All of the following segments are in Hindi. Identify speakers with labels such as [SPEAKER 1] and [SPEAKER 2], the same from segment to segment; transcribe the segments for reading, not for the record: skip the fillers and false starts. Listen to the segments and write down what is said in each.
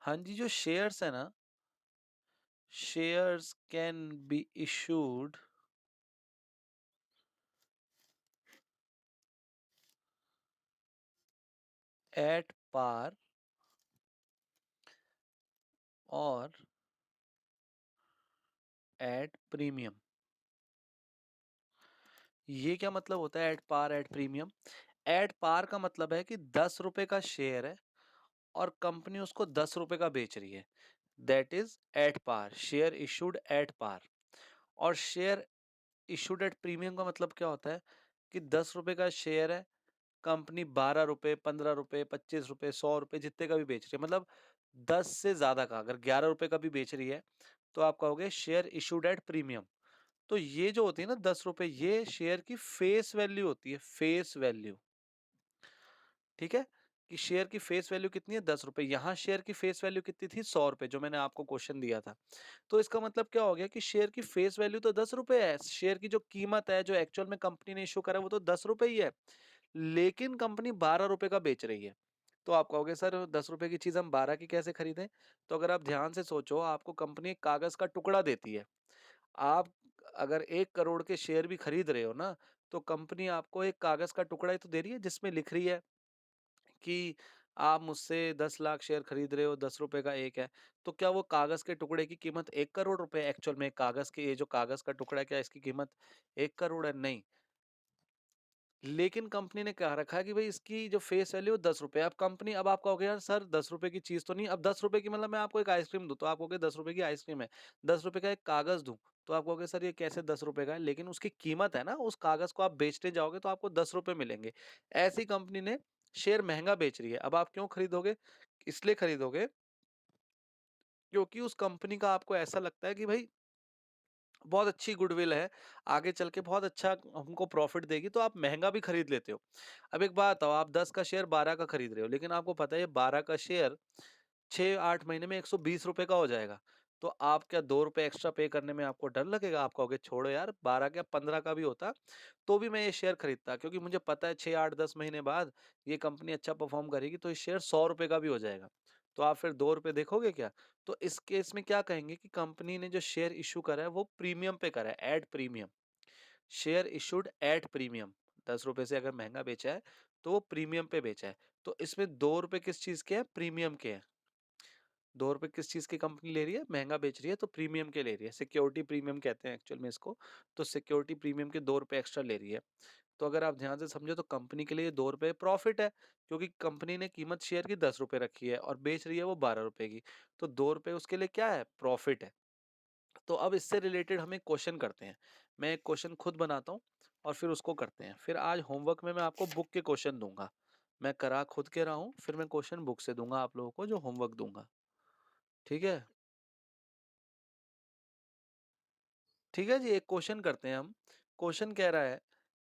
[SPEAKER 1] हाँ जी, जो शेयर्स है ना, shares can be issued at par और एट प्रीमियम। ये क्या मतलब होता है at par at premium? At par का मतलब है कि 10 रुपए का शेयर है और कंपनी उसको 10 रुपए का बेच रही है। That is at par, share issued at par. और शेयर इशूड एट प्रीमियम का मतलब क्या होता है कि 10 रुपए का शेयर है, कंपनी 12 रुपए, 15 रुपए, 25 रुपए, 100 रुपए जितने का भी बेच रही है, मतलब 10 से ज्यादा का, अगर 11 रुपए का भी बेच रही है तो आप कहोगे शेयर इशूड एट प्रीमियम। तो ये जो होती है ना 10 रुपए, ये शेयर की फेस वैल्यू होती है, फेस वैल्यू। ठीक है, कि शेयर की फेस वैल्यू कितनी है, 10 रुपए। यहाँ शेयर की फेस वैल्यू कितनी थी, 100 रुपए, जो मैंने आपको क्वेश्चन दिया था। तो इसका मतलब क्या हो गया कि शेयर की फेस वैल्यू तो 10 रुपए है, शेयर की जो कीमत है, जो एक्चुअल में कंपनी ने इशू करा है, वो तो 10 रुपए ही है, लेकिन कंपनी 12 रुपए का बेच रही है। तो आप कहोगे सर 10 रुपए की चीज हम 12 की कैसे खरीदें? तो अगर आप ध्यान से सोचो, आपको कंपनी एक कागज का टुकड़ा देती है। आप अगर 1 करोड़ के शेयर भी खरीद रहे हो ना, तो कंपनी आपको एक कागज का टुकड़ा ही तो दे रही है, जिसमें लिख रही है कि आप मुझसे 10 लाख शेयर खरीद रहे हो, 10 रुपए का एक है। तो क्या वो कागज के टुकड़े की कीमत 1 करोड़ रुपए? एक्चुअल में कागज के, ये जो कागज का टुकड़ा है, क्या इसकी कीमत 1 करोड़ है? नहीं। लेकिन कंपनी ने कहा रखा है कि भाई इसकी जो फेस वैल्यू 10 रुपए। अब कंपनी, अब आप कहोगे यार सर 10 रुपए की चीज तो नहीं, अब 10 रुपए की मतलब मैं आपको एक आइसक्रीम दूं तो आप कहोगे 10 रुपए की आइसक्रीम है। 10 रुपए का एक कागज दूं तो आप कहोगे सर ये कैसे 10 रुपए का है, लेकिन उसकी कीमत है ना, उस कागज को आप बेचने जाओगे तो आपको 10 रुपए मिलेंगे। ऐसी कंपनी ने शेयर महंगा बेच रही है। अब आप क्यों खरीदोगे? इसलिए खरीदोगे क्योंकि उस कंपनी का आपको ऐसा लगता है कि भाई बहुत अच्छी गुडविल है, आगे चल के बहुत अच्छा हमको प्रॉफिट देगी, तो आप महंगा भी खरीद लेते हो। अब एक बात बताओ, आप 10 का शेयर 12 का खरीद रहे हो, लेकिन आपको पता है ये 12 का शेयर 6-8 महीने में 120 रुपए का हो जाएगा। तो आप क्या 2 रुपए एक्स्ट्रा पे करने में आपको डर लगेगा? आप कहोगे छोड़ो यार, 12 क्या 15 का भी होता तो भी मैं ये शेयर खरीदता, क्योंकि मुझे पता है 6-8-10 महीने बाद ये कंपनी अच्छा परफॉर्म करेगी, तो ये शेयर 100 रुपए का भी हो जाएगा। तो आप फिर 2 रुपए देखोगे क्या? तो इस केस में क्या कहेंगे कि कंपनी ने जो शेयर इशू करा है वो प्रीमियम पे करा है, at premium. Share issued at premium, 10 रुपए से अगर महंगा बेचा है तो वो प्रीमियम पे बेचा है। तो इसमें 2 रुपए किस चीज के हैं? प्रीमियम के हैं। 2 रुपए किस चीज की कंपनी ले रही है? महंगा बेच रही है, तो प्रीमियम के ले रही है, सिक्योरिटी प्रीमियम कहते हैं एक्चुअल में इसको। तो सिक्योरिटी प्रीमियम के 2 रुपए एक्स्ट्रा ले रही है। तो अगर आप ध्यान से समझो तो कंपनी के लिए 2 रुपए प्रॉफिट है, क्योंकि कंपनी ने कीमत शेयर की 10 रुपए रखी है और बेच रही है वो 12 रुपए की। तो 2 रुपए उसके लिए क्या है? प्रॉफिट है। तो अब इससे रिलेटेड हम एक क्वेश्चन करते हैं। मैं एक क्वेश्चन खुद बनाता हूँ और फिर उसको करते हैं। फिर आज होमवर्क में मैं आपको बुक के क्वेश्चन दूंगा। मैं करा खुद के रहा हूँ, फिर मैं क्वेश्चन बुक से दूंगा आप लोगों को, जो होमवर्क दूंगा। ठीक है? ठीक है जी, एक क्वेश्चन करते हैं हम। क्वेश्चन कह रहा है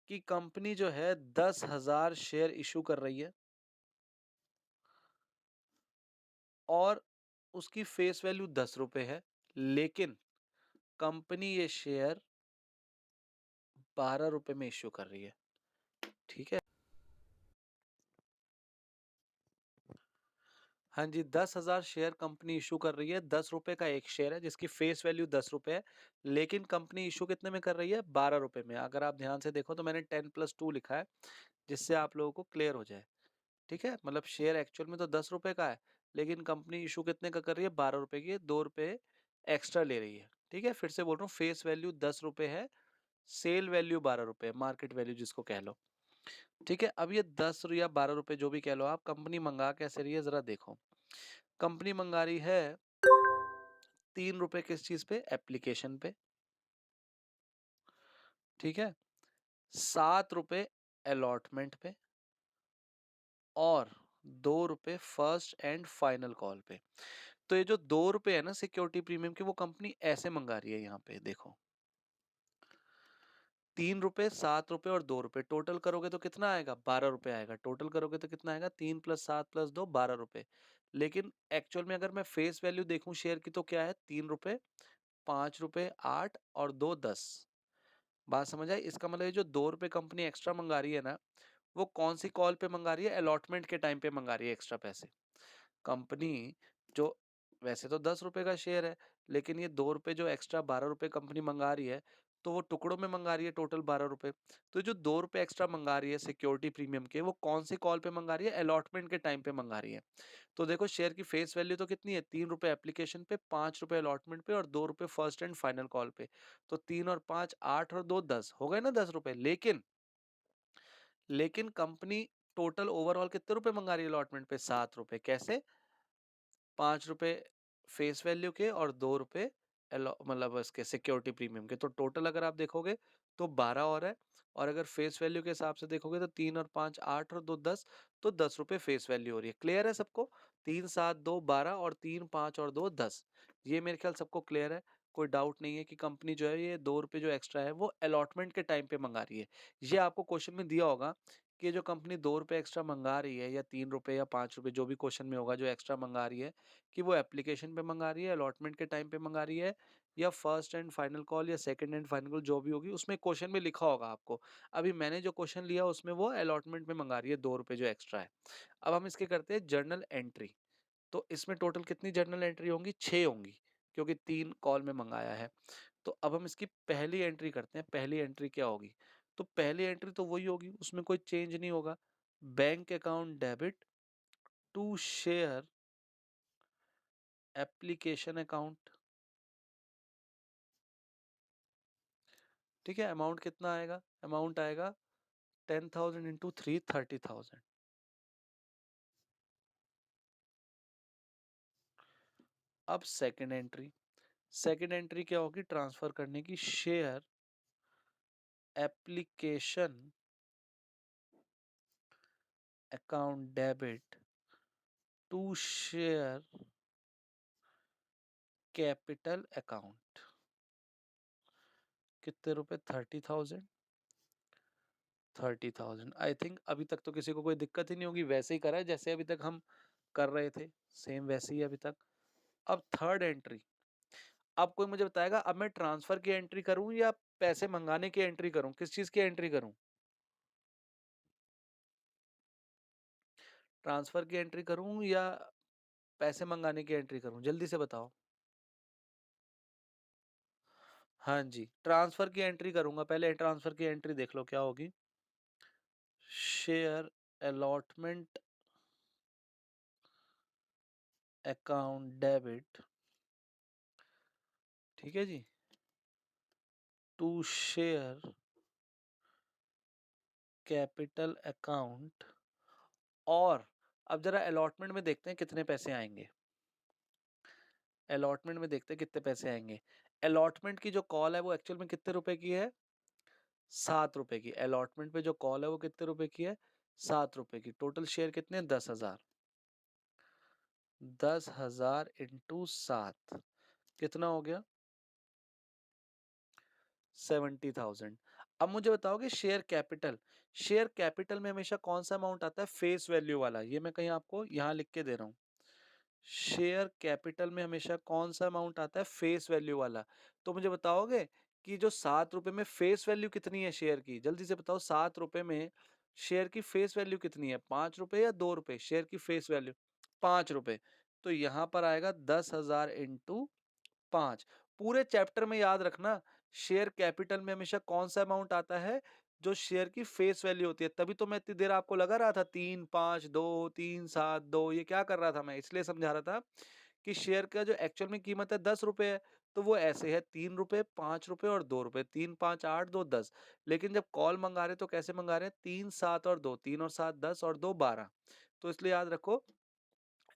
[SPEAKER 1] कि कंपनी जो है 10,000 शेयर इशू कर रही है और उसकी फेस वैल्यू 10 रुपए है, लेकिन कंपनी ये शेयर 12 रुपए में इशू कर रही है। ठीक है? हाँ जी, 10,000 शेयर कंपनी इशू कर रही है, 10 रुपए का एक शेयर है जिसकी फेस वैल्यू 10 रुपए है, लेकिन कंपनी इशू कितने में कर रही है? 12 रुपए में। अगर आप ध्यान से देखो तो मैंने 10+2 लिखा है, जिससे आप लोगों को क्लियर हो जाए। ठीक है, मतलब शेयर एक्चुअल में तो 10 रुपए का है, लेकिन कंपनी इशू कितने का कर रही है? 12 रुपए की, 2 रुपए एक्स्ट्रा ले रही है। ठीक है, फिर से बोल रहा हूँ, फेस वैल्यू 10 रुपए है, सेल वैल्यू 12 रुपए, मार्केट वैल्यू जिसको कह लो। ठीक है, अब ये 10 या 12 रुपए जो भी कह लो आप, कंपनी मंगा कैसे रही है जरा देखो। कंपनी मंगा रही है 3 रुपए किस चीज पे? एप्लीकेशन पे। ठीक है, 7 रुपए अलॉटमेंट पे और 2 रुपए फर्स्ट एंड फाइनल कॉल पे। तो ये जो 2 रुपए है ना सिक्योरिटी प्रीमियम के, वो कंपनी ऐसे मंगा रही है। यहाँ पे देखो, 3 रुपए, 7 रुपए और 2 रुपए, टोटल करोगे तो कितना आएगा? 12 रुपए आएगा। टोटल करोगे तो कितना आएगा? 3+7+2, 12 रुपए। लेकिन एक्चुअल में अगर मैं फेस वैल्यू देखूं शेयर की, तो क्या है? 3 रुपए, 5 रुपए, 8 और 2, 10। बात समझ आई? इसका मतलब ये जो 2 रुपए कंपनी एक्स्ट्रा मंगा रही है ना, वो कौन सी कॉल पे मंगा रही है? अलॉटमेंट के टाइम पे मंगा रही है एक्स्ट्रा पैसे। कंपनी जो वैसे तो 10 रुपए का शेयर है, लेकिन ये 2 रुपए जो एक्स्ट्रा 12 रुपए कंपनी मंगा रही है, तो वो टुकड़ों में मंगा रही है टोटल 12 रुपए। तो जो 2 रुपए एक्स्ट्रा मंगा रही है सिक्योरिटी प्रीमियम के, वो कौन सी कॉल पे मंगा रही है? अलॉटमेंट के टाइम पे मंगा रही है। तो देखो शेयर की फेस वैल्यू तो कितनी है? 3 रुपए एप्लीकेशन पे, 5 रुपए अलॉटमेंट पे और 2 रुपए फर्स्ट एंड फाइनल कॉल पे। तो 3 और 5 8 और 2 10 हो गए ना 10 रुपए। लेकिन कंपनी टोटल ओवरऑल कितने रुपए मंगा रही है अलॉटमेंट पे? 7 रुपए। कैसे? 5 रुपए फेस वैल्यू के और 2 रुपए मतलब इसके सिक्योरिटी प्रीमियम के। तो टोटल अगर आप देखोगे तो 12 और है, और अगर फेस वैल्यू के हिसाब से देखोगे तो 3 और 5 8 और 2 10, तो 10 रुपए फेस वैल्यू हो रही है। क्लियर है सबको? 3 7 2 12 और 3 5 और 2 10। ये मेरे ख्याल सबको क्लियर है। कोई डाउट नहीं है कि कंपनी जो है ये 2 रुपए जो एक्स्ट्रा है वो अलॉटमेंट के टाइम पे मंगा रही है। ये आपको क्वेश्चन में दिया होगा कि जो कंपनी 2 रुपए एक्स्ट्रा मंगा रही है, या 3 रुपए या 5 रुपए, जो भी क्वेश्चन में होगा जो एक्स्ट्रा मंगा रही है, कि वो एप्लीकेशन पे मंगा रही है, अलॉटमेंट के टाइम पे मंगा रही है, या फर्स्ट एंड फाइनल कॉल या सेकंड एंड फाइनल कॉल, जो भी होगी उसमें क्वेश्चन में लिखा होगा आपको। अभी मैंने जो क्वेश्चन लिया उसमें वो अलॉटमेंट में मंगा रही है 2 रुपए जो एक्स्ट्रा है। अब हम इसके करते हैं जर्नल एंट्री। तो इसमें टोटल कितनी जर्नल एंट्री होंगी? 6 होंगी, क्योंकि 3 कॉल में मंगाया है। तो अब हम इसकी पहली एंट्री करते हैं। पहली एंट्री क्या होगी? तो पहली एंट्री तो वही होगी, उसमें कोई चेंज नहीं होगा। Bank account debit to share application account. ठीक है, अमाउंट कितना आएगा? अमाउंट आएगा 10,000 इंटू 3 30,000। अब सेकेंड एंट्री क्या होगी? ट्रांसफर करने की। Share application account debit to share capital account. कितने रुपए? 30,000। 30,000। आई थिंक अभी तक तो किसी को कोई दिक्कत ही नहीं होगी, वैसे ही करा है जैसे अभी तक हम कर रहे थे, सेम वैसे ही अभी तक। अब थर्ड एंट्री। अब कोई मुझे बताएगा, अब मैं ट्रांसफर की एंट्री करूं या पैसे मंगाने की एंट्री करूं? किस चीज की एंट्री करूं? ट्रांसफर की एंट्री करूं या पैसे मंगाने की एंट्री करूं? जल्दी से बताओ। हाँ जी, ट्रांसफर की एंट्री करूंगा। पहले ट्रांसफर की एंट्री देख लो क्या होगी। शेयर अलॉटमेंट अकाउंट डेबिट, ठीक है जी, टू शेयर कैपिटल अकाउंट। और अब जरा अलॉटमेंट में देखते हैं कितने पैसे आएंगे। अलॉटमेंट में देखते हैं कितने पैसे आएंगे। अलॉटमेंट की जो कॉल है वो एक्चुअल में कितने रुपए की है? 7 रुपए की। अलॉटमेंट पे जो कॉल है वो कितने रुपए की है? 7 रुपए की। टोटल शेयर कितने? 10,000। 10,000 इंटू 7 कितना हो गया? 70,000। अब मुझे बताओगे शेयर कैपिटल। शेयर कैपिटल में हमेशा कौन सा अमाउंट आता है? फेस वैल्यू वाला। ये मैं कहीं आपको यहाँ लिख के दे रहा हूँ। शेयर कैपिटल में हमेशा कौन सा अमाउंट आता है? फेस वैल्यू वाला। तो मुझे बताओगे कि जो 7 रुपए में फेस वैल्यू कितनी है शेयर की? जल्दी से बताओ, 7 रुपए में शेयर की फेस वैल्यू कितनी है? 5 रुपए या 2 रुपए? शेयर की फेस वैल्यू 5 रुपए। तो यहाँ पर आएगा 10,000 इंटू 5। पूरे चैप्टर में याद रखना, शेयर कैपिटल में हमेशा कौन सा अमाउंट आता है? जो शेयर की फेस वैल्यू होती है। तभी तो मैं इतनी देर आपको लगा रहा था 3 5 2 3 7 2, ये क्या कर रहा था मैं? इसलिए समझा रहा था कि शेयर का जो एक्चुअल में कीमत है 10 रुपए है। तो वो ऐसे है 3 रुपए 5 रुपए और 2 रुपए। 3 5 8 2 10। लेकिन जब कॉल मंगा रहे तो कैसे मंगा रहे हैं? 3 7 और 2, 3 और 7 10 और 2 12। तो इसलिए याद रखो,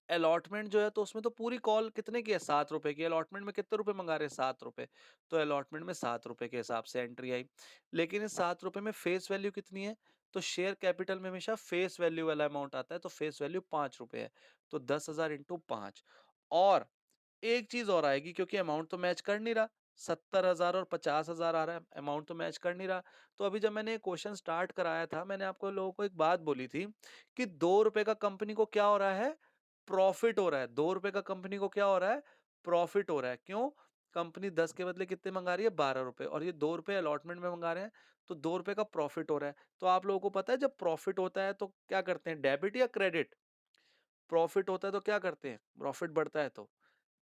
[SPEAKER 1] अलॉटमेंट जो है तो उसमें तो पूरी कॉल कितने की है? 7 रुपए की। अलॉटमेंट में कितने रुपए मंगा रहे हैं? 7 रुपए। तो अलॉटमेंट में 7 रुपए के हिसाब से एंट्री आई। लेकिन इस 7 रुपए में फेस वैल्यू कितनी है? तो शेयर कैपिटल में हमेशा फेस वैल्यू वाला अमाउंट आता है, तो फेस वैल्यू 5 रुपए है। तो 10,000 इंटू 5। और एक चीज और आएगी, क्योंकि अमाउंट तो मैच कर नहीं रहा। 70,000 और 50,000 आ रहा है, अमाउंट तो मैच कर नहीं रहा। तो अभी जब मैंने क्वेश्चन स्टार्ट कराया था, मैंने आपको लोगों को एक बात बोली थी कि 2 रुपए का कंपनी को क्या हो रहा है? प्रॉफिट हो रहा है। 2 रुपए का कंपनी को क्या हो रहा है? प्रॉफिट हो रहा है। क्यों? कंपनी 10 के बदले कितने मंगा रही है? 12 रुपए, और ये 2 रुपए अलॉटमेंट में मंगा रहे हैं, तो 2 रुपए का प्रॉफिट हो रहा है। तो आप लोगों को पता है जब प्रॉफिट होता है तो क्या करते हैं? डेबिट या क्रेडिट? प्रॉफिट होता है तो क्या करते हैं, प्रॉफिट बढ़ता है तो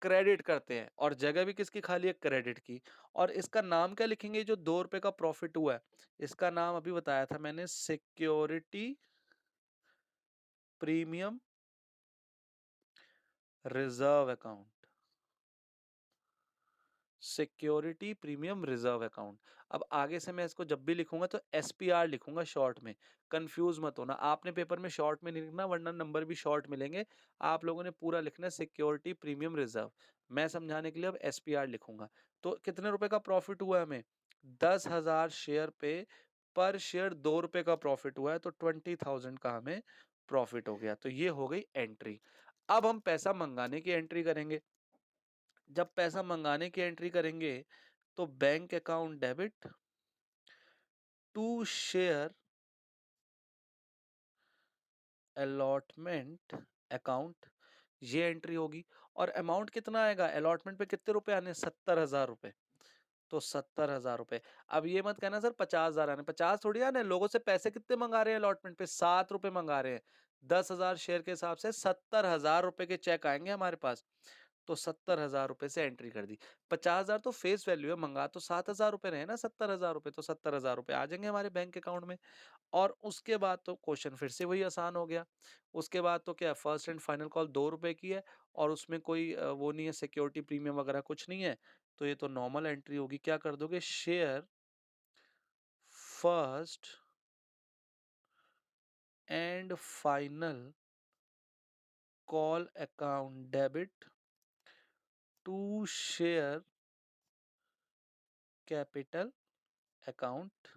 [SPEAKER 1] क्रेडिट करते हैं, और जगह भी किसकी खाली है, क्रेडिट की। और इसका नाम क्या लिखेंगे, जो 2 रुपए का प्रॉफिट हुआ है, इसका नाम अभी बताया था मैंने, security premium reserve account. Security premium reserve account. अब आगे से मैं इसको जब भी लिखूंगा तो एसपीआर लिखूंगा शॉर्ट में, कंफ्यूज मत होना। आपने पेपर में शॉर्ट में नहीं लिखना, वरना नंबर भी शॉर्ट मिलेंगे। आप लोगों ने पूरा लिखना है सिक्योरिटी प्रीमियम रिजर्व। मैं समझाने के लिए अब एसपीआर लिखूंगा। तो कितने रुपए का प्रॉफिट हुआ है हमें, 10,000 शेयर पे पर शेयर 2 रुपए का प्रॉफिट हुआ है, तो 20,000 का हमें प्रॉफिट हो गया। तो ये हो गई एंट्री। अब हम पैसा मंगाने की एंट्री करेंगे। जब पैसा मंगाने की एंट्री करेंगे तो bank account debit to share allotment account, ये एंट्री होगी। और अमाउंट कितना आएगा, अलॉटमेंट पे कितने रुपए आने, 70,000 रुपए। तो 70,000 रुपए। अब ये मत कहना सर 50,000 आने, 50 थोड़ी आने, लोगों से पैसे कितने मंगा रहे हैं अलॉटमेंट पे, 7 रुपए मंगा रहे हैं। 10,000 शेयर के हिसाब से 70,000 रुपए के चेक आएंगे हमारे पास। तो 70,000 रुपए से एंट्री कर दी। 50,000 तो फेस वैल्यू है, मंगा तो 7,000 रुपए रहे ना, 70,000 रुपए, तो 70,000 रुपए आ जाएंगे हमारे बैंक अकाउंट में। और उसके बाद तो क्वेश्चन फिर से वही आसान हो गया। उसके बाद तो क्या, फर्स्ट एंड फाइनल कॉल 2 रुपए की है, और उसमें कोई वो नहीं है, सिक्योरिटी प्रीमियम वगैरह कुछ नहीं है। तो ये तो नॉर्मल एंट्री होगी। क्या कर दोगे, share first and final call account debit to share capital account,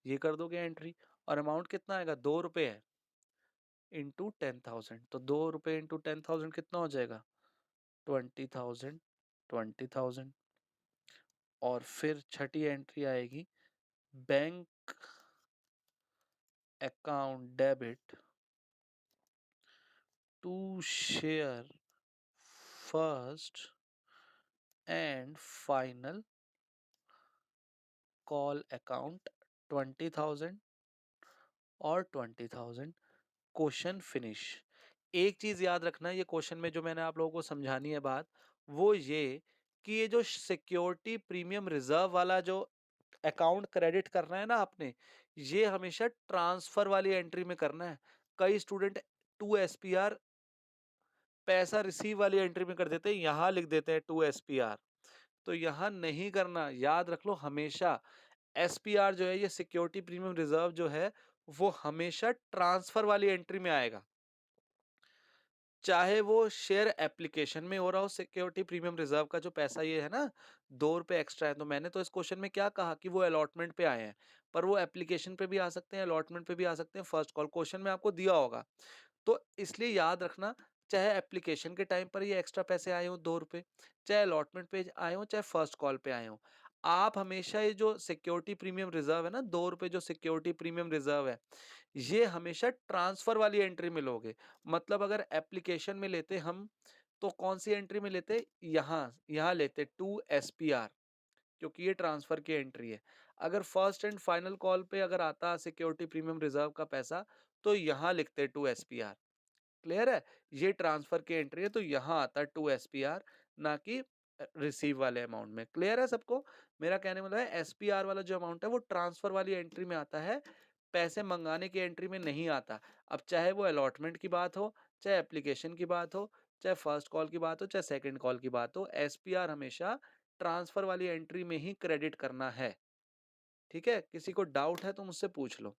[SPEAKER 1] ये कर दोगे एंट्री। और अमाउंट कितना आएगा, 2 रुपए है, इंटू 10,000। तो 2 रुपए इंटू 10,000 कितना हो जाएगा, 20,000, 20,000। और फिर छठी एंट्री आएगी, bank account debit to share first and final call account 20,000 और 20,000। Question finish. एक चीज याद रखना, ये क्वेश्चन में जो मैंने आप लोगों को समझानी है बात, वो ये कि ये जो सिक्योरिटी प्रीमियम रिजर्व वाला जो अकाउंट क्रेडिट करना है ना आपने, ये हमेशा ट्रांसफर वाली एंट्री में करना है। कई स्टूडेंट टू एसपीआर पैसा रिसीव वाली एंट्री में कर देते हैं, यहां लिख देते हैं टू एसपीआर। तो यहां नहीं करना, याद रख लो हमेशा। एसपीआर जो है, ये सिक्योरिटी प्रीमियम रिजर्व जो है, वो हमेशा ट्रांसफर वाली एंट्री में आएगा। चाहे वो शेयर एप्लीकेशन में हो रहा हो, सिक्योरिटी प्रीमियम रिजर्व का जो पैसा ये है ना, 2 रुपए एक्स्ट्रा है, तो मैंने तो इस क्वेश्चन में क्या कहा कि वो अलॉटमेंट पे आए हैं, पर वो एप्लीकेशन पे भी आ सकते हैं, अलॉटमेंट पे भी आ सकते हैं, फर्स्ट कॉल क्वेश्चन में आपको दिया होगा। तो इसलिए याद रखना, चाहे एप्लीकेशन के टाइम पर ये एक्स्ट्रा पैसे आए हो 2 रुपए, चाहे अलॉटमेंट पे आए हो, चाहे फर्स्ट कॉल पे आए हो, आप हमेशा ये जो सिक्योरिटी प्रीमियम रिजर्व है ना, 2 रुपए जो सिक्योरिटी प्रीमियम रिजर्व है, ये हमेशा ट्रांसफर वाली एंट्री में लोगे। मतलब अगर एप्लीकेशन में लेते हम, तो कौन सी एंट्री में लेते, यहाँ यहाँ लेते टू एसपीआर, क्योंकि ये ट्रांसफर की एंट्री है। अगर फर्स्ट एंड फाइनल कॉल पे अगर आता सिक्योरिटी प्रीमियम रिजर्व का पैसा, तो यहाँ लिखते टू एसपीआर। क्लियर है, ये ट्रांसफर की एंट्री है, तो यहाँ आता है टू एसपीआर, ना कि रिसीव वाले अमाउंट में। क्लियर है सबको, मेरा कहने वाला है एसपीआर वाला जो अमाउंट है वो ट्रांसफर वाली एंट्री में आता है, पैसे मंगाने की एंट्री में नहीं आता। अब चाहे वो अलॉटमेंट की बात हो, चाहे एप्लीकेशन की बात हो, चाहे फर्स्ट कॉल की बात हो, चाहे सेकंड कॉल की बात हो, एसपीआर हमेशा ट्रांसफर वाली एंट्री में ही क्रेडिट करना है। ठीक है, किसी को डाउट है तो मुझसे पूछ लो।